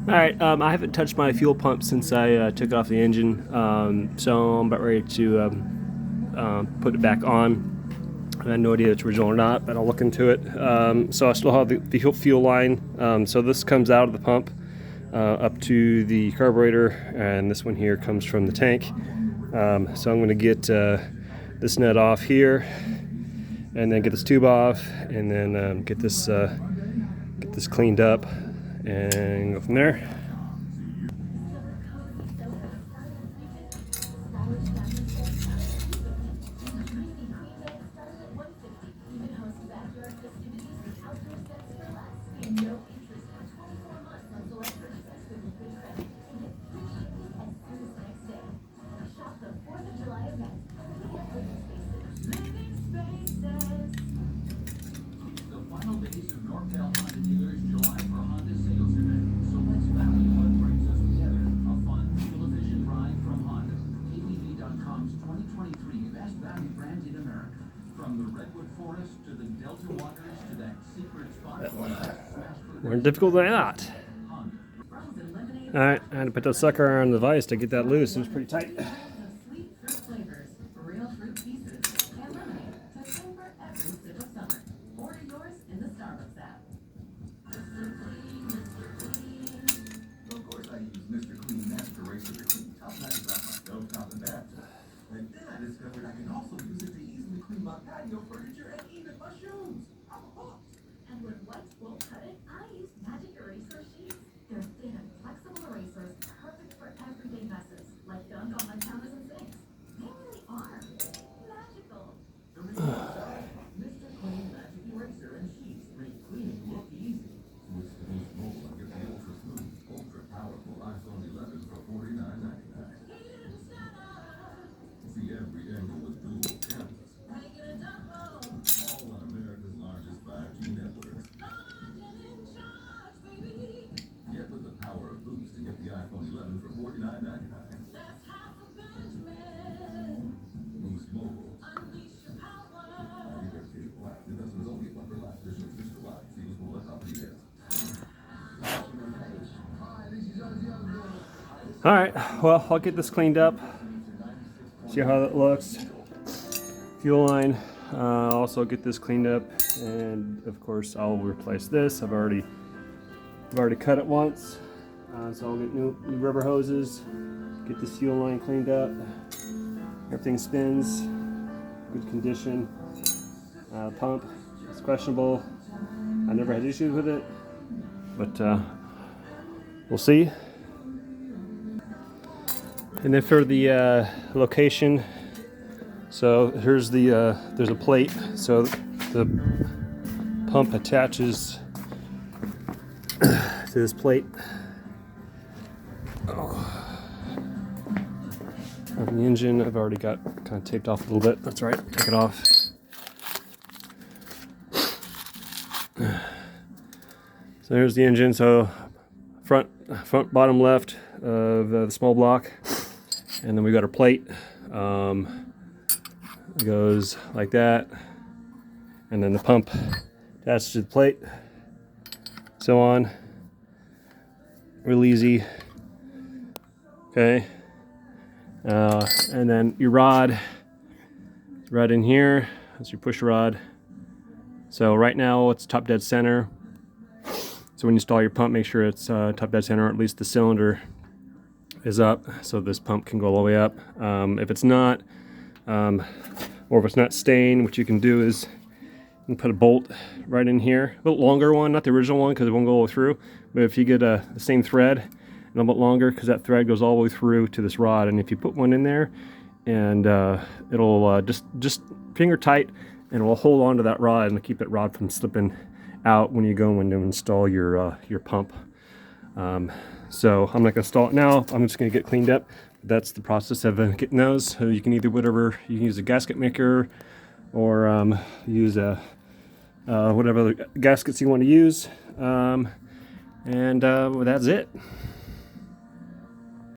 Alright, I haven't touched my fuel pump since I took it off the engine, so I'm about ready to put it back on. I have no idea if it's original or not, but I'll look into it. So I still have the fuel line. So this comes out of the pump up to the carburetor, and this one here comes from the tank. So I'm going to get this nut off here, and then get this tube off, and then get this cleaned up, and go from there. More difficult than that. Alright, I had to put that sucker on the vise to get that loose. It was pretty tight. And when whites won't cut it, I use magic eraser sheets. They're thin and flexible erasers, perfect for everyday messes, like gunk on my counters and sinks. They really are magical. Mr. Clean Magic Eraser and Sheets make cleaning look easy. Switch to Boost Mobile and get the ultra smooth, ultra powerful iPhone 11 for $49.99. See every angle with dual cameras. All on America's largest 5G network. Get with the power of Boost and get the iPhone 11 for $49.99. Boost Mobile. Alright, well, I'll get this cleaned up. See how that looks. Fuel line. Also get this cleaned up, and of course I'll replace this. I've already cut it once, so I'll get new rubber hoses, get this fuel line cleaned up. Everything spins, good condition. Pump is questionable. I never had issues with it, but we'll see. And then for the location, so here's the there's a plate, so the pump attaches to this plate. On the engine, I've already got kind of taped off a little bit. That's right, take it off. So here's the engine. So front bottom left of the small block, and then we got our plate. It goes like that, and then the pump attached to the plate, so on. Real easy. Okay, and then your rod is right in here. That's your push rod. So right now it's top dead center. So when you install your pump, make sure it's top dead center, or at least the cylinder is up, so this pump can go all the way up. If it's not, or if it's not staying, what you can do is you can put a bolt right in here, a little longer one, not the original one because it won't go all the way through, but if you get the same thread and a little bit longer, because that thread goes all the way through to this rod, and if you put one in there, and it'll just finger tight, and it will hold on to that rod and keep that rod from slipping out when you go in to install your pump. So I'm not going to install it now. I'm just going to get cleaned up. That's the process of getting those. So you can either you can use a gasket maker, or use whatever other gaskets you want to use. And well, that's it.